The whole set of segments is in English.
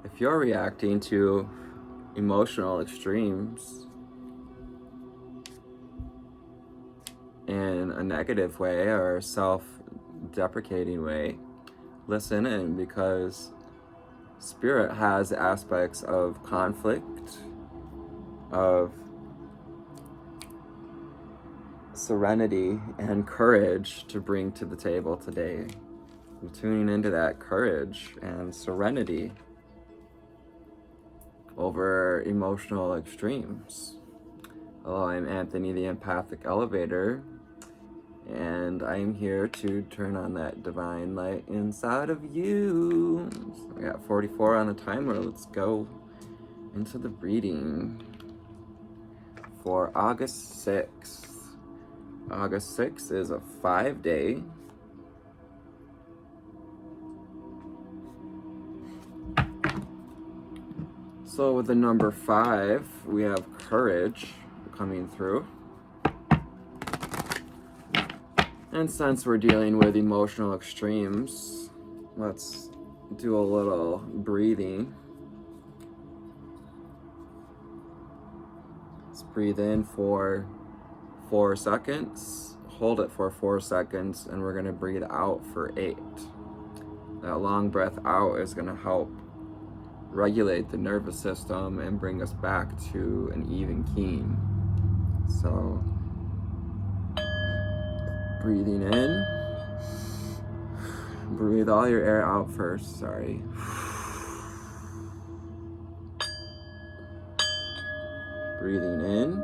If you're reacting to emotional extremes in a negative way or a self-deprecating way, listen in, because Spirit has aspects of conflict, of serenity and courage to bring to the table today. I'm tuning into that courage and serenity over emotional extremes. Hello, I'm Anthony, the Empathic Elevator, and I'm here to turn on that divine light inside of you. So we got 44 on the timer. Let's go into the reading for August 6th. August 6th is a 5-day. So with the number 5, we have courage coming through. And since we're dealing with emotional extremes, let's do a little breathing. Let's breathe in for 4 seconds, hold it for 4 seconds, and we're gonna breathe out for 8. That long breath out is gonna help regulate the nervous system and bring us back to an even keen. So, breathing in, breathe all your air out first, sorry. Breathing in,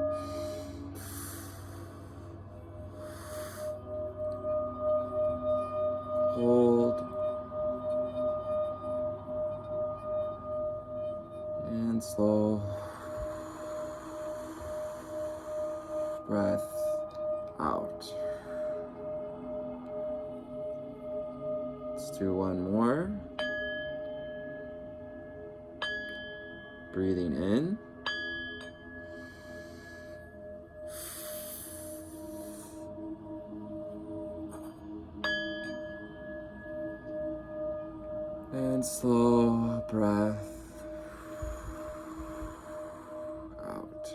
hold, and slow breath out. Let's do one more. Breathing in. And slow breath out.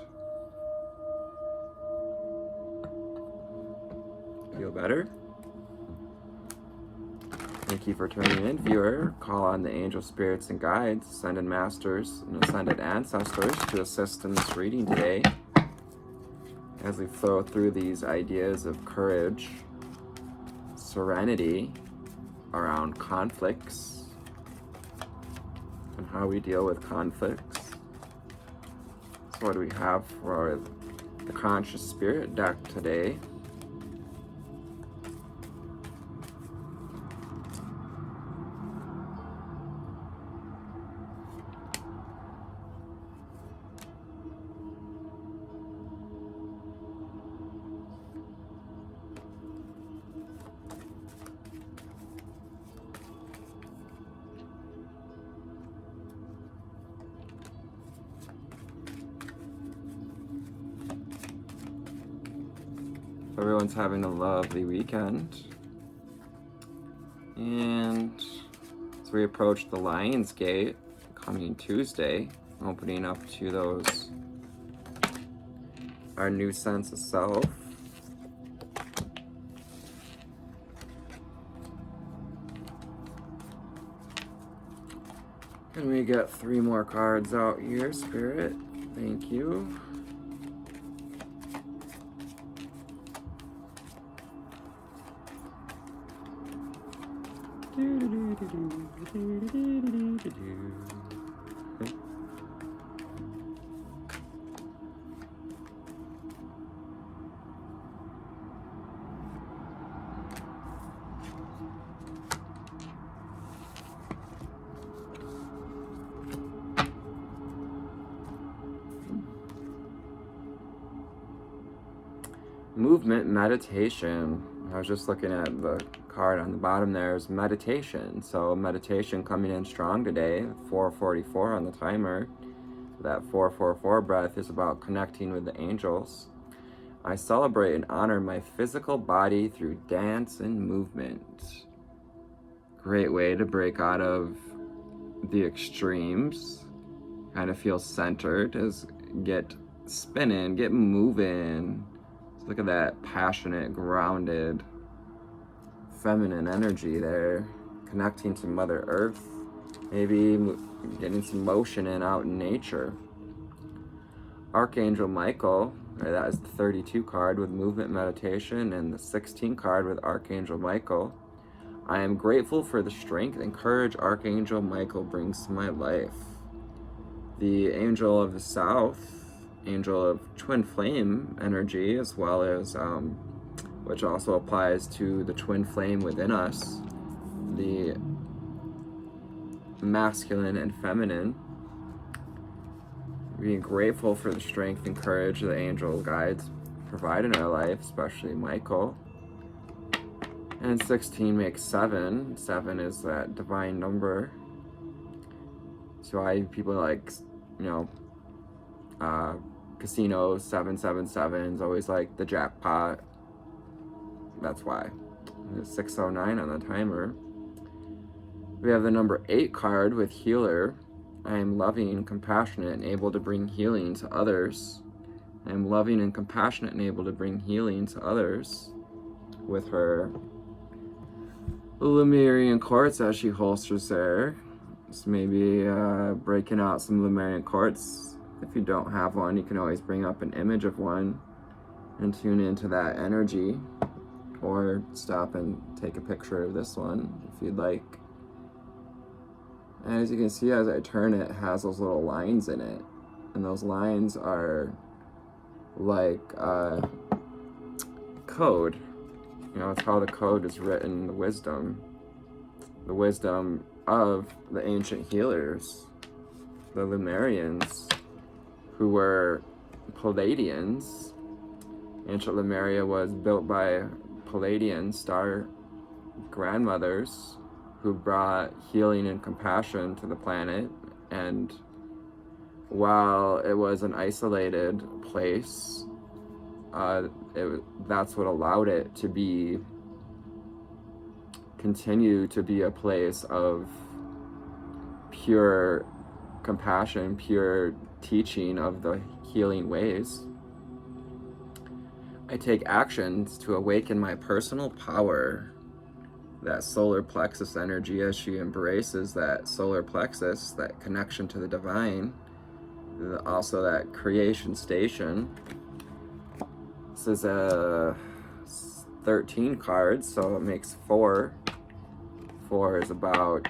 Feel better? Thank you for tuning in, viewer. Call on the angel spirits and guides, ascended masters, and ascended ancestors to assist in this reading today as we flow through these ideas of courage, serenity around conflicts, and how we deal with conflicts. So what do we have for the conscious spirit deck today? Everyone's having a lovely weekend. And as we approach the Lion's Gate coming Tuesday, opening up to those, our new sense of self. Can we get 3 more cards out here, Spirit? Thank you. Movement meditation. I was just looking at the card on the bottom there is meditation. So meditation coming in strong today, 4:44 on the timer. That 4:44 breath is about connecting with the angels. I celebrate and honor my physical body through dance and movement. Great way to break out of the extremes. Kind of feel centered. As get spinning, get moving. So look at that passionate, grounded, feminine energy there, connecting to Mother Earth. Maybe getting some motion in out in nature. Archangel Michael, that is the 32 card with movement meditation, and the 16 card with Archangel Michael. I am grateful for the strength and courage Archangel Michael brings to my life. The Angel of the South, Angel of Twin Flame energy, as well as, which also applies to the Twin Flame within us, the masculine and feminine. Being grateful for the strength and courage the angel guides provide in our life, especially Michael. And 16 makes 7. 7 is that divine number. So why people like, casinos, 777 is always like the jackpot. That's why. It's 609 on the timer. We have the number 8 card with healer. I am loving, compassionate, and able to bring healing to others. I am loving and compassionate and able to bring healing to others with her Lemurian quartz as she holsters there. So maybe breaking out some Lemurian quartz. If you don't have one, you can always bring up an image of one and tune into that energy, or stop and take a picture of this one if you'd like. And as you can see, as I turn it, it has those little lines in it. And those lines are like code. It's how the code is written, the wisdom of the ancient healers, the Lemurians, who were Palladians. Ancient Lemuria was built by Palladian star grandmothers who brought healing and compassion to the planet. And while it was an isolated place, that's what allowed it to continue to be a place of pure compassion, pure teaching of the healing ways. I take actions to awaken my personal power, that solar plexus energy, as she embraces that solar plexus, that connection to the divine, also that creation station. This is a 13 cards, so it makes 4. 4 is about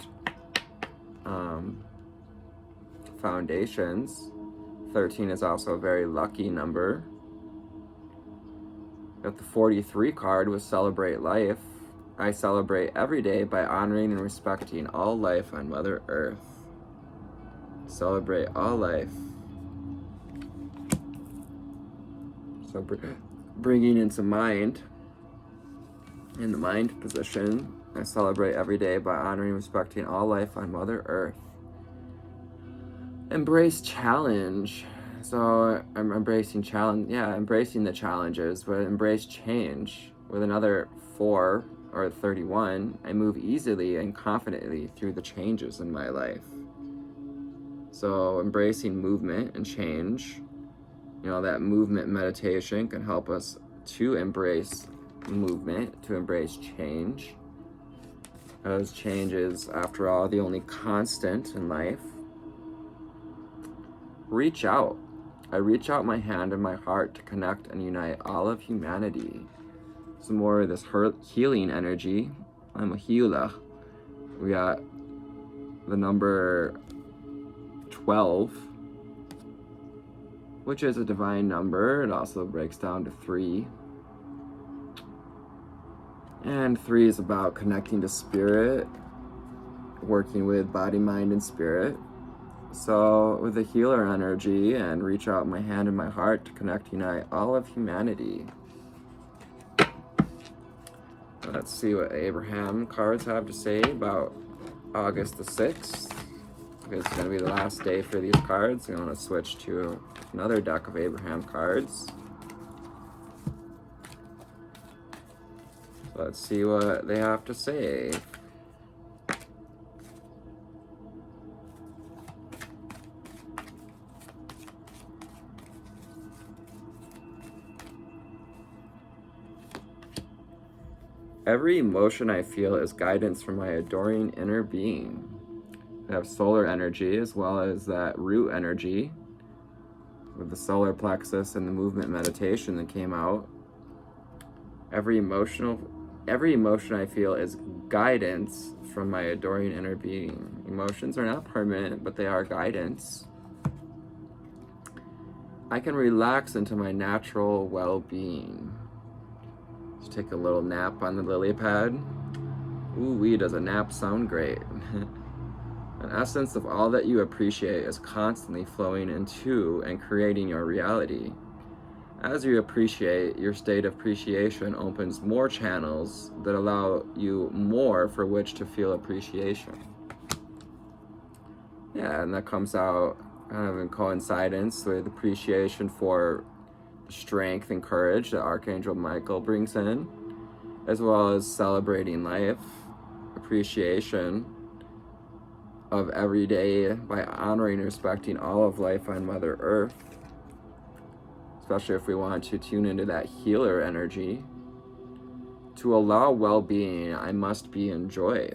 foundations. 13 is also a very lucky number. Got the 43 card with celebrate life. I celebrate every day by honoring and respecting all life on Mother Earth. Celebrate all life. So bringing into mind, in the mind position, I celebrate every day by honoring and respecting all life on Mother Earth. Embrace challenge. So I'm embracing challenge, embracing the challenges, but embrace change. With another 4 or 31, I move easily and confidently through the changes in my life. So embracing movement and change, that movement meditation can help us to embrace movement, to embrace change. As change is, after all, the only constant in life. Reach out. I reach out my hand and my heart to connect and unite all of humanity. Some more of this healing energy. I'm a healer. We got the number 12, which is a divine number. It also breaks down to 3. And 3 is about connecting to spirit, working with body, mind, and spirit. So with the healer energy, and reach out my hand and my heart to connect, unite all of humanity. Let's see what Abraham cards have to say about August the 6th. It's going to be the last day for these cards. I'm going to switch to another deck of Abraham cards. So let's see what they have to say. Every emotion I feel is guidance from my adoring inner being. I have solar energy as well as that root energy with the solar plexus and the movement meditation that came out. Every emotion I feel is guidance from my adoring inner being. Emotions are not permanent, but they are guidance. I can relax into my natural well-being. Just take a little nap on the lily pad. Ooh-wee, does a nap sound great. An essence of all that you appreciate is constantly flowing into and creating your reality. As you appreciate, your state of appreciation opens more channels that allow you more for which to feel appreciation. Yeah, and that comes out kind of in coincidence with appreciation for strength and courage that Archangel Michael brings in, as well as celebrating life, appreciation of every day by honoring and respecting all of life on Mother Earth, especially if we want to tune into that healer energy. To allow well-being, I must be in joy.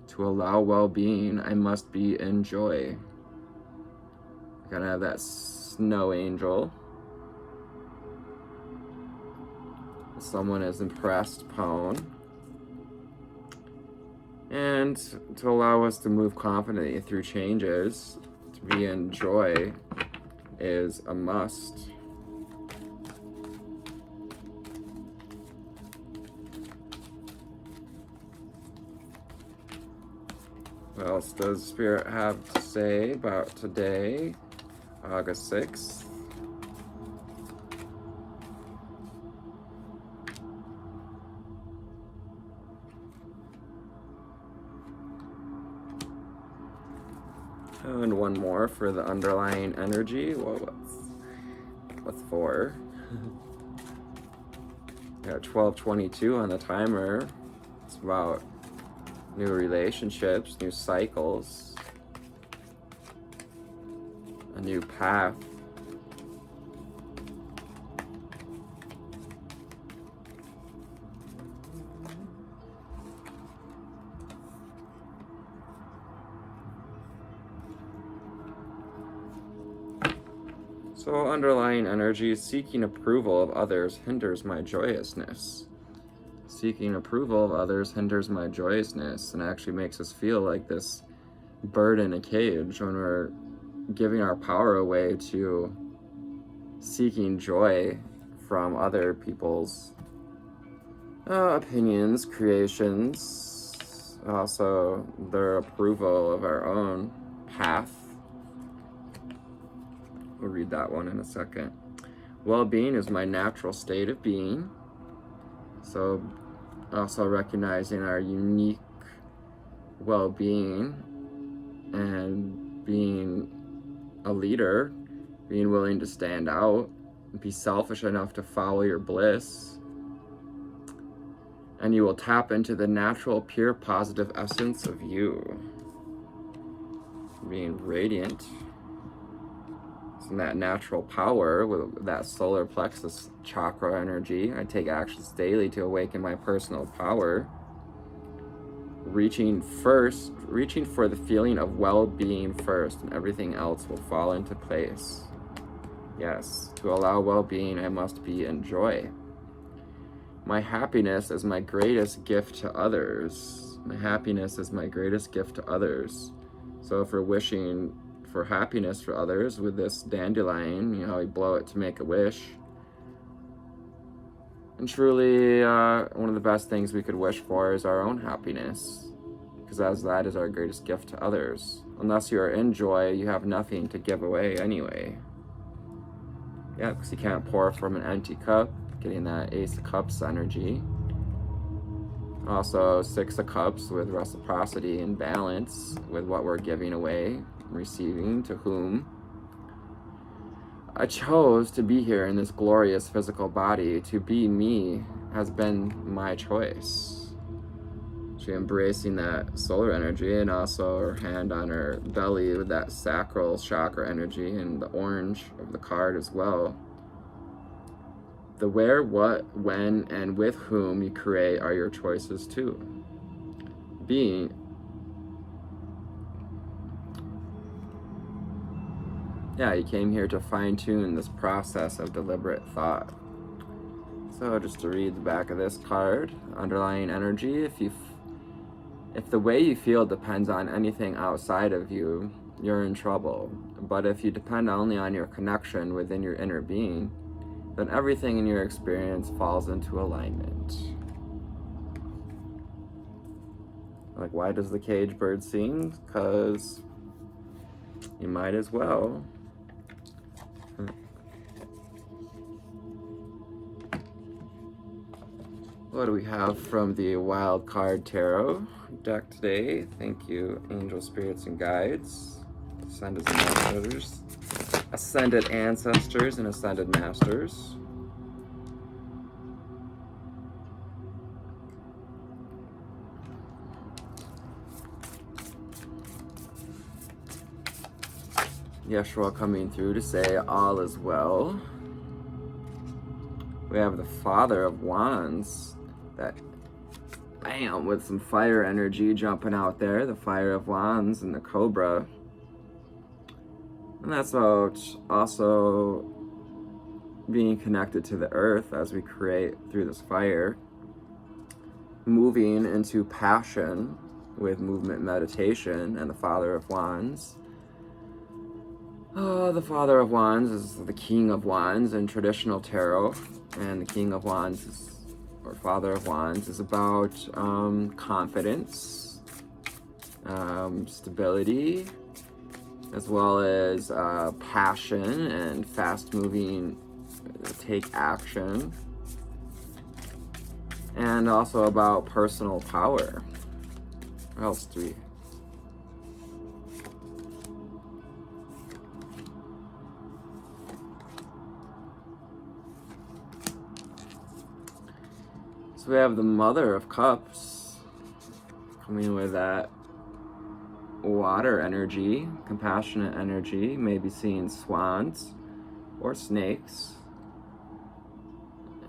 To allow well-being, I must be in joy. I kind of have that snow angel. Someone is impressed poem. And to allow us to move confidently through changes, to be in joy is a must. What else does Spirit have to say about today, August 6th? And one more for the underlying energy. Whoa, what's 4? Got 12:22 on the timer. It's about new relationships, new cycles, a new path. So underlying energy, seeking approval of others hinders my joyousness. Seeking approval of others hinders my joyousness and actually makes us feel like this bird in a cage when we're giving our power away to seeking joy from other people's opinions, creations, also their approval of our own path. We'll read that one in a second. Well-being is my natural state of being. So also recognizing our unique well-being and being a leader, being willing to stand out, be selfish enough to follow your bliss. And you will tap into the natural, pure, positive essence of you. Being radiant. And that natural power with that solar plexus chakra energy. I take actions daily to awaken my personal power. Reaching for the feeling of well-being first, and everything else will fall into place. Yes, to allow well-being, I must be in joy. My happiness is my greatest gift to others. My happiness is my greatest gift to others. So if we're wishing for happiness for others with this dandelion, you know, we blow it to make a wish. And truly, one of the best things we could wish for is our own happiness, because as that is our greatest gift to others. Unless you are in joy, you have nothing to give away anyway. Yeah, because you can't pour from an empty cup, getting that Ace of Cups energy. Also, Six of Cups with reciprocity and balance with what we're giving away, receiving to whom. I chose to be here in this glorious physical body. To be me has been my choice. She embracing that solar energy, and also her hand on her belly with that sacral chakra energy and the orange of the card as well. The where, what, when, and with whom you create are your choices too. Being you came here to fine-tune this process of deliberate thought. So just to read the back of this card, underlying energy, if the way you feel depends on anything outside of you, you're in trouble. But if you depend only on your connection within your inner being, then everything in your experience falls into alignment. Like, why does the cage bird sing? Because you might as well. What do we have from the Wild Card Tarot deck today? Thank you, angel spirits and guides, ascended ancestors, and ascended masters. Yeshua coming through to say all is well. We have the Father of Wands, that bam, with some fire energy jumping out there, the Fire of Wands and the Cobra. And that's about also being connected to the earth as we create through this fire, moving into passion with movement meditation and the Father of Wands. The Father of Wands is the King of Wands in traditional tarot, and the King of Wands or Father of Wands is about confidence, stability, as well as passion and fast-moving, take action, and also about personal power. What else do we? So we have the Mother of Cups coming with that water energy, compassionate energy, maybe seeing swans or snakes.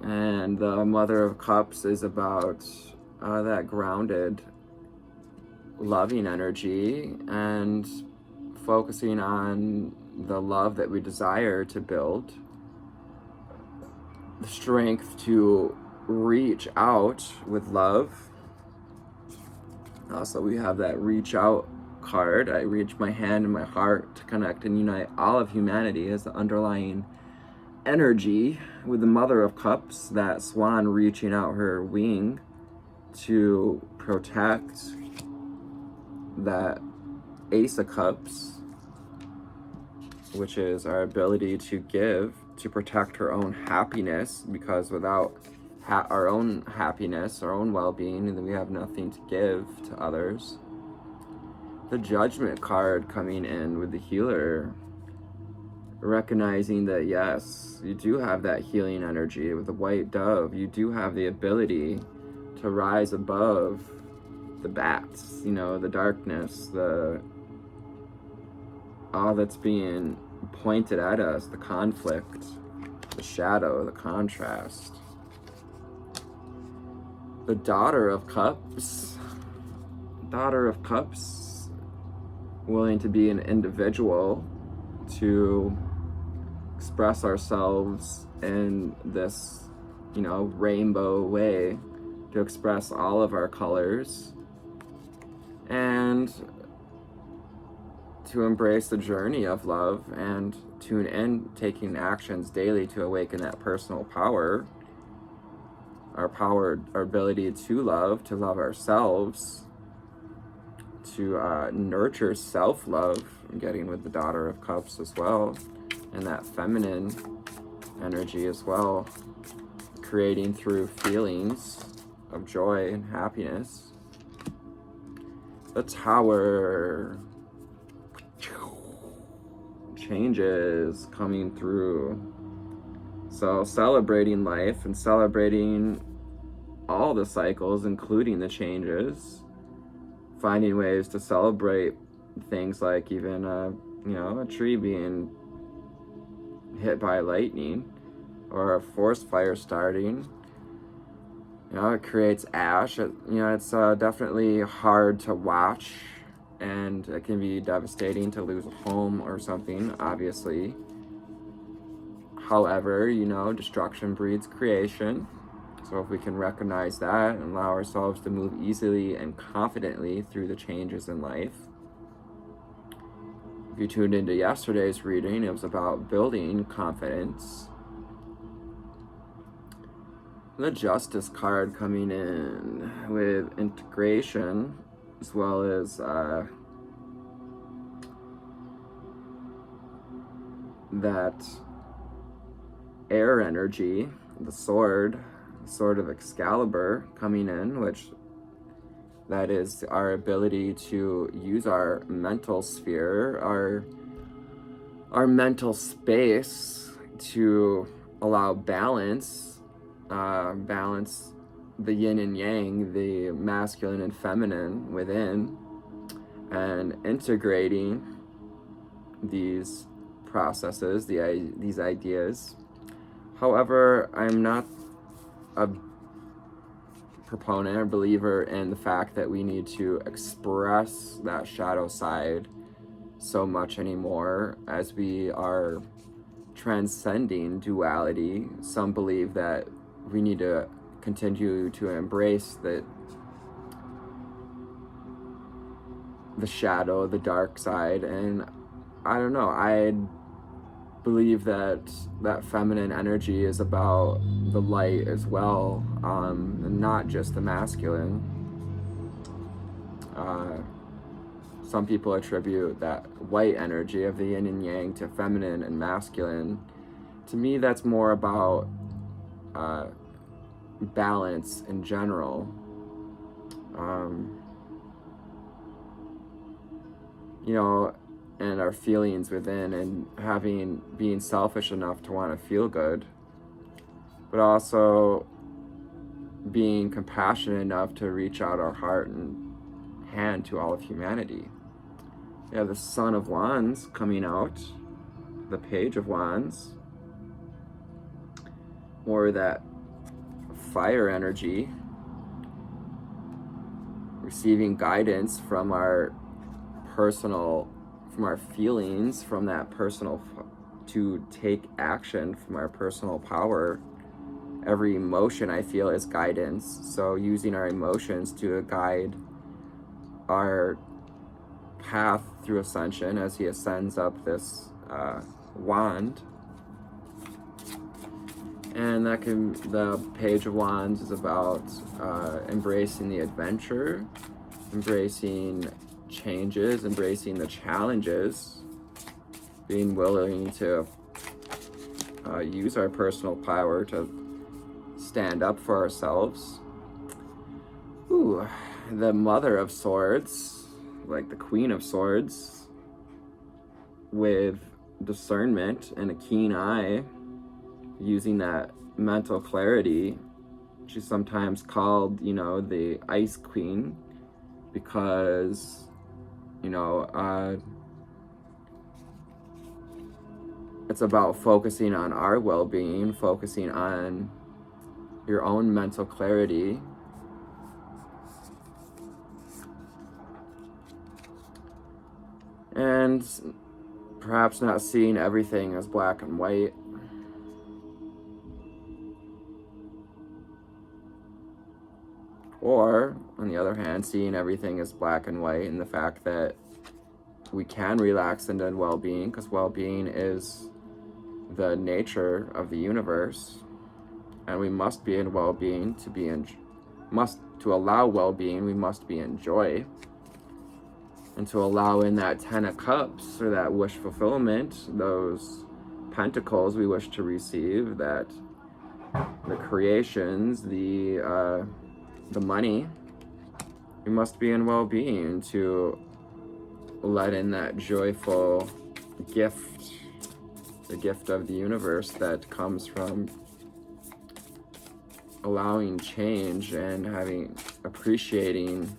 And the Mother of Cups is about that grounded, loving energy and focusing on the love that we desire to build, the strength to reach out with love. Also, we have that reach out card. I reach my hand and my heart to connect and unite all of humanity as the underlying energy, with the Mother of Cups, that swan reaching out her wing to protect that Ace of Cups, which is our ability to give, to protect her own happiness, because without our own happiness, our own well-being, then we have nothing to give to others. The Judgment card coming in with the Healer, recognizing that yes, you do have that healing energy. With the White Dove, you do have the ability to rise above the bats, the darkness, all that's being pointed at us, the conflict, the shadow, the contrast. The Daughter of Cups, willing to be an individual, to express ourselves in this, rainbow way, to express all of our colors, and to embrace the journey of love and tune in, taking actions daily to awaken that personal power, our ability to love ourselves, to nurture self-love, getting with the Daughter of Cups as well, and that feminine energy as well, creating through feelings of joy and happiness. The Tower, changes coming through. So celebrating life and celebrating all the cycles, including the changes, finding ways to celebrate things like even a tree being hit by lightning, or a forest fire starting. It creates ash. It's definitely hard to watch, and it can be devastating to lose a home or something, obviously. However, destruction breeds creation. So if we can recognize that and allow ourselves to move easily and confidently through the changes in life. If you tuned into yesterday's reading, it was about building confidence. The Justice card coming in with integration, as well as that air energy, the sword of Excalibur coming in, which that is our ability to use our mental sphere, our mental space to allow balance the yin and yang, the masculine and feminine within, and integrating these processes, these ideas. However, I'm not a proponent or believer in the fact that we need to express that shadow side so much anymore, as we are transcending duality. Some believe that we need to continue to embrace the shadow, the dark side, and I don't know, I believe that feminine energy is about the light as well, and not just the masculine. Some people attribute that white energy of the yin and yang to feminine and masculine. To me, that's more about balance in general. And our feelings within, and being selfish enough to want to feel good, but also being compassionate enough to reach out our heart and hand to all of humanity. We have the Son of Wands coming out, the Page of Wands, more that fire energy, receiving guidance from our feelings, from that personal, to take action from our personal power. Every emotion I feel is guidance, so using our emotions to guide our path through ascension as he ascends up this wand. And the Page of Wands is about embracing the adventure, embracing changes, embracing the challenges, being willing to use our personal power to stand up for ourselves. Ooh, the Mother of Swords, like the Queen of Swords, with discernment and a keen eye, using that mental clarity. She's sometimes called, the Ice Queen, because it's about focusing on our well-being, focusing on your own mental clarity, and perhaps not seeing everything as black and white. Or, on the other hand, seeing everything as black and white, and the fact that we can relax into well-being, because well-being is the nature of the universe, and we must be in well-being to allow well-being. We must be in joy, and to allow in that 10 of Cups, or that wish fulfillment, those pentacles we wish to receive, that the creations, the money. We must be in well-being to let in that joyful gift, the gift of the universe that comes from allowing change and appreciating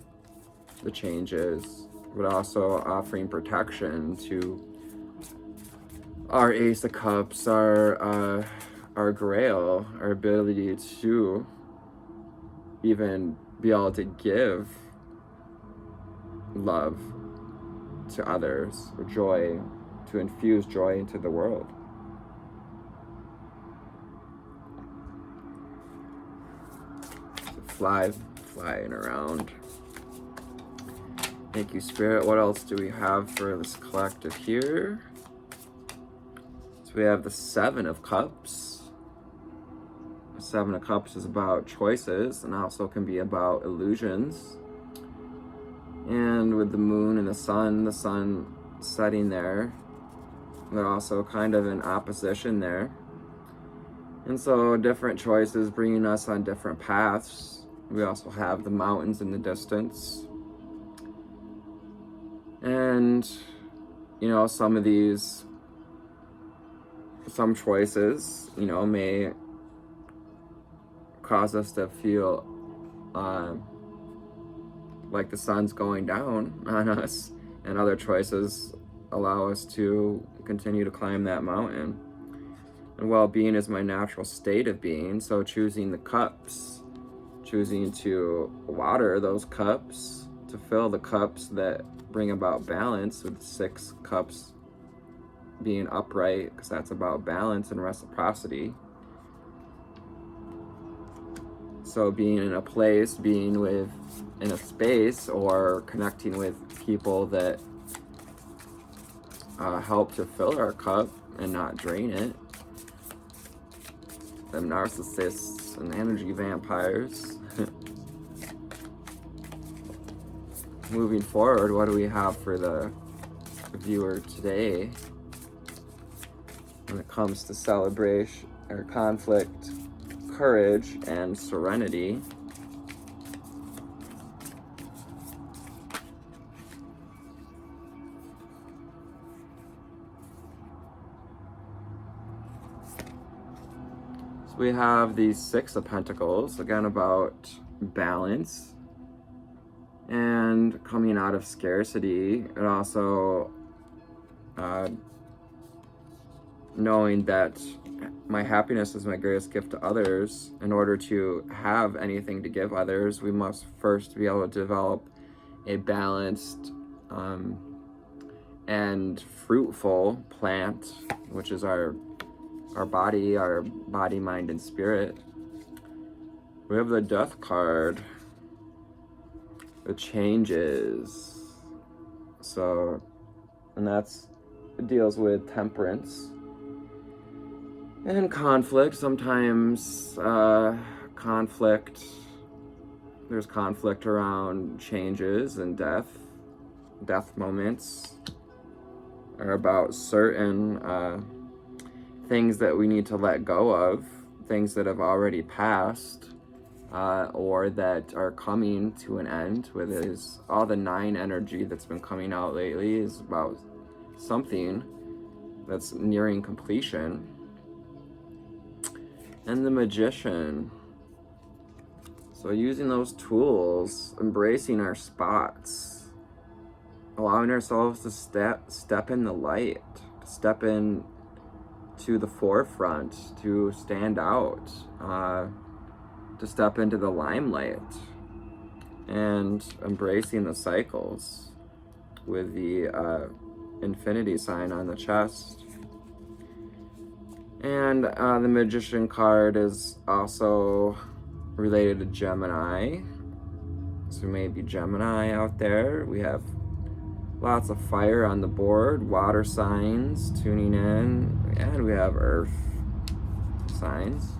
the changes, but also offering protection to our Ace of Cups, our our grail, our ability to even be able to give love to others, or joy, to infuse joy into the world. Flying around. Thank you, Spirit. What else do we have for this collective here? So we have the Seven of Cups. The Seven of Cups is about choices and also can be about illusions. And with the moon and the sun setting there, they're also kind of in opposition there. And so different choices bringing us on different paths. We also have the mountains in the distance. And, some choices, may cause us to feel like the sun's going down on us, and other choices allow us to continue to climb that mountain. And well-being is my natural state of being, so choosing the cups, choosing to water those cups, to fill the cups that bring about balance, with 6 cups being upright, because that's about balance and reciprocity. So being in a place, being in a space, or connecting with people that help to fill our cup and not drain it. Them narcissists and energy vampires. Moving forward, what do we have for the viewer today when it comes to celebration or conflict, courage, and serenity? So we have the 6 of Pentacles, again about balance and coming out of scarcity, and also knowing that my happiness is my greatest gift to others. In order to have anything to give others, we must first be able to develop a balanced and fruitful plant, which is our body, mind, and spirit. We have the Death card. The changes. So, and it deals with temperance and conflict. Sometimes there's conflict around changes and death moments are about certain things that we need to let go of, things that have already passed, or that are coming to an end. With is all the 9 energy that's been coming out lately is about something that's nearing completion. And the Magician. So using those tools, embracing our spots, allowing ourselves to step in the light, to step in to the forefront, to stand out, to step into the limelight, and embracing the cycles with the infinity sign on the chest. And the Magician card is also related to Gemini. So maybe Gemini out there. We have lots of fire on the board, water signs tuning in, and we have earth signs.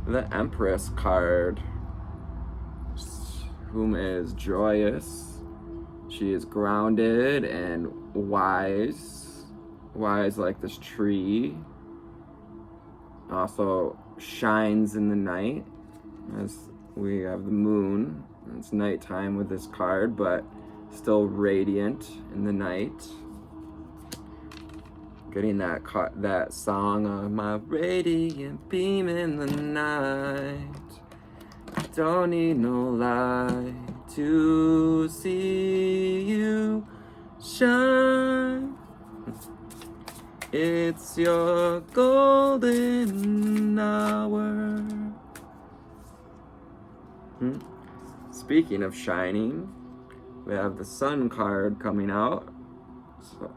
The Empress card, whom is joyous. She is grounded and wise like this tree. Also shines in the night, as we have the moon. It's nighttime with this card, but still radiant in the night. Getting that song of my radiant beam in the night. Don't need no light to see you shine. It's your golden hour. Speaking of shining, we have the sun card coming out. So,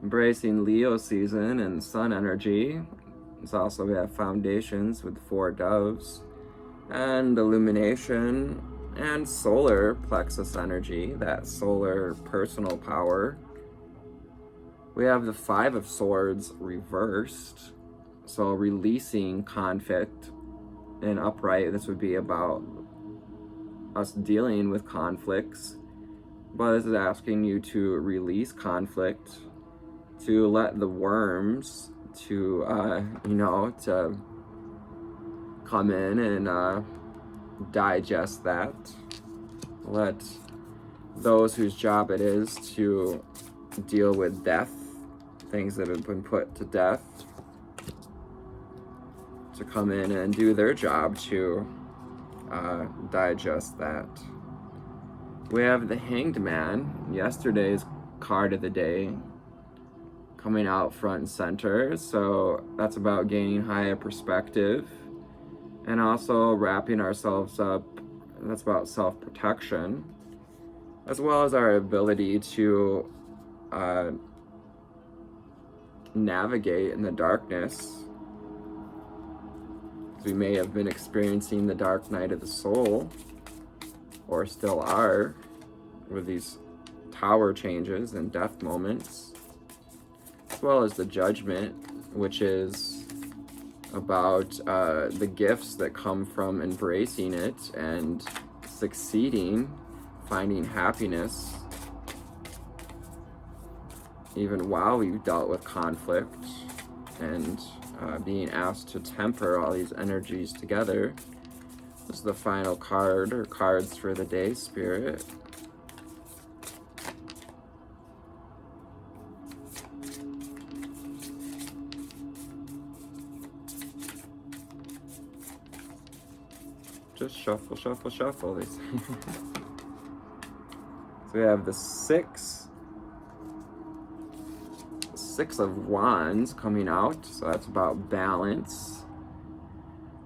embracing Leo season and sun energy. It's also, we have foundations with 4 doves and illumination and solar plexus energy, that solar personal power. We have the 5 of Swords reversed, so releasing conflict. In upright, this would be about us dealing with conflicts, but this is asking you to release conflict, to let the worms to to come in and digest that. Let those whose job it is to deal with death, things that have been put to death, to come in and do their job to digest that. We have the Hanged Man, yesterday's card of the day, coming out front and center. So that's about gaining higher perspective and also wrapping ourselves up. That's about self-protection, as well as our ability to navigate in the darkness. We may have been experiencing the dark night of the soul, or still are, with these tower changes and death moments, as well as the judgment, which is about the gifts that come from embracing it and succeeding, finding happiness, even while we've dealt with conflict, and being asked to temper all these energies together. This is the final card, or cards for the day, Spirit. Just shuffle, shuffle, shuffle, they say. So we have the Six of Wands coming out, so that's about balance.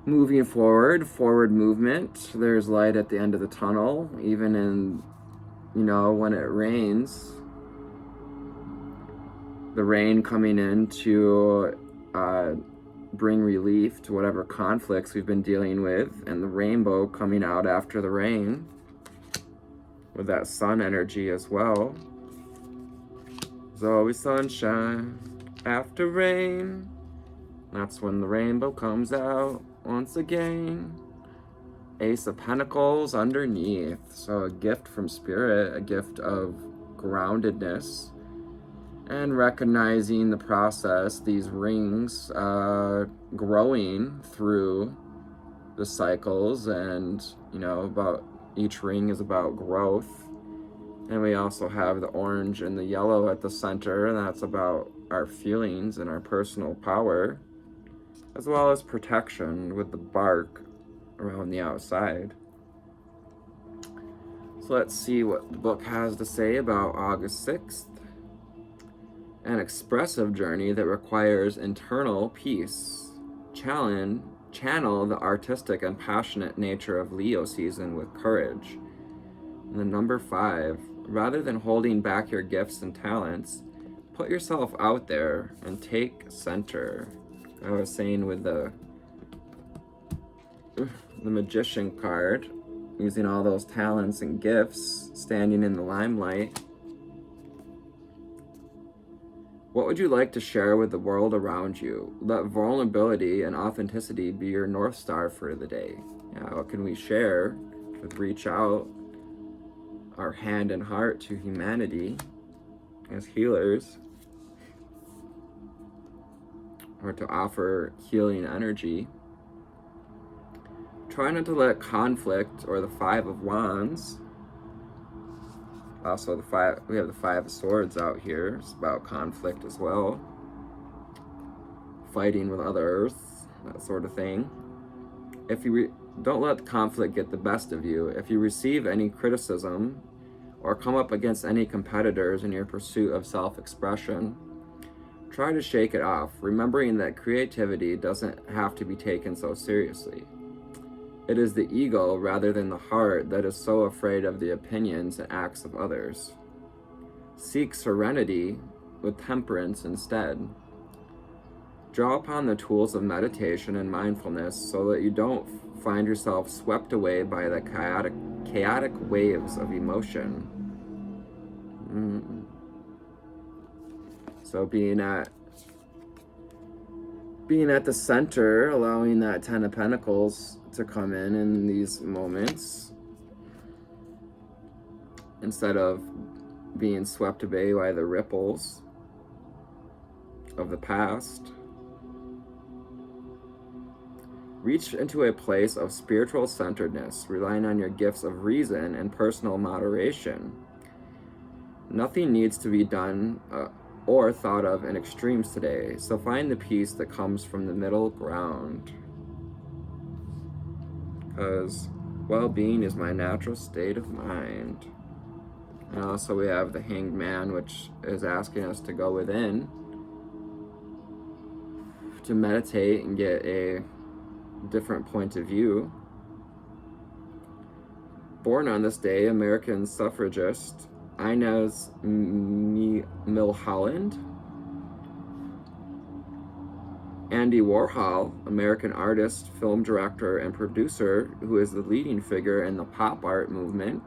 Moving forward movement. There's light at the end of the tunnel, even in, when it rains. The rain coming in to bring relief to whatever conflicts we've been dealing with, and the rainbow coming out after the rain with that sun energy as well. There's always sunshine after rain. That's when the rainbow comes out once again. Ace of Pentacles underneath. So a gift from Spirit, a gift of groundedness, and recognizing the process, these rings growing through the cycles, and about each ring is about growth. And we also have the orange and the yellow at the center, and that's about our feelings and our personal power, as well as protection with the bark around the outside. So let's see what the book has to say about August 6th. An expressive journey that requires internal peace. Channel the artistic and passionate nature of Leo season with courage. And the number 5, rather than holding back your gifts and talents, put yourself out there and take center. I was saying with the Magician card, using all those talents and gifts, standing in the limelight. What would you like to share with the world around you? Let vulnerability and authenticity be your North Star for the day. What can we share to reach out our hand and heart to humanity as healers, or to offer healing energy? Try not to let conflict, or the 5 of Wands. Also, we have the 5 of Swords out here. It's about conflict as well. Fighting with others, that sort of thing. If you don't let the conflict get the best of you. If you receive any criticism or come up against any competitors in your pursuit of self-expression, Try to shake it off, remembering that creativity doesn't have to be taken so seriously. It is the ego rather than the heart that is so afraid of the opinions and acts of others. Seek serenity with temperance instead. Draw upon the tools of meditation and mindfulness so that you don't find yourself swept away by the chaotic waves of emotion. So being at the center, allowing that Ten of Pentacles to come in these moments, instead of being swept away by the ripples of the past. Reach into a place of spiritual centeredness, relying on your gifts of reason and personal moderation. Nothing needs to be done or thought of in extremes today, so find the peace that comes from the middle ground. Because well-being is my natural state of mind. And also we have the Hanged Man, which is asking us to go within, to meditate and get a different point of view. Born on this day, American suffragist Inez Milholland. Andy Warhol, American artist, film director, and producer, who is the leading figure in the pop art movement.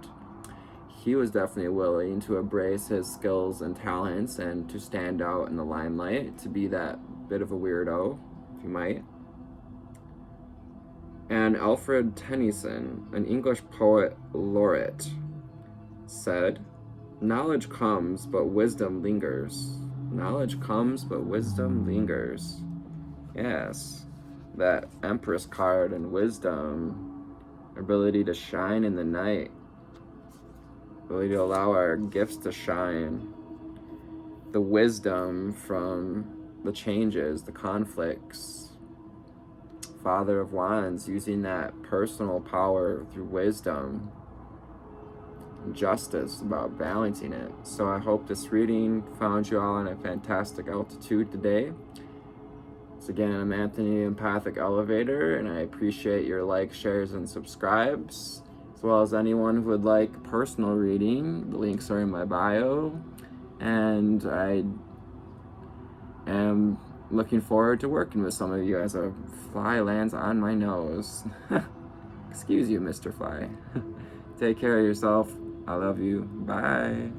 He was definitely willing to embrace his skills and talents and to stand out in the limelight, to be that bit of a weirdo, if you might. And Alfred Tennyson, an English poet laureate, said, "Knowledge comes, but wisdom lingers." Knowledge comes, but wisdom lingers. Yes, that Empress card and wisdom, ability to shine in the night, ability to allow our gifts to shine, the wisdom from the changes, the conflicts. Father of Wands, using that personal power through wisdom, justice, about balancing it. So I hope this reading found you all on a fantastic altitude today. So again, I'm Anthony, Empathic Elevator, and I appreciate your likes, shares, and subscribes, as well as anyone who would like personal reading. The links are in my bio, and I am looking forward to working with some of you as a fly lands on my nose. Excuse you, Mr. Fly. Take care of yourself. I love you. Bye.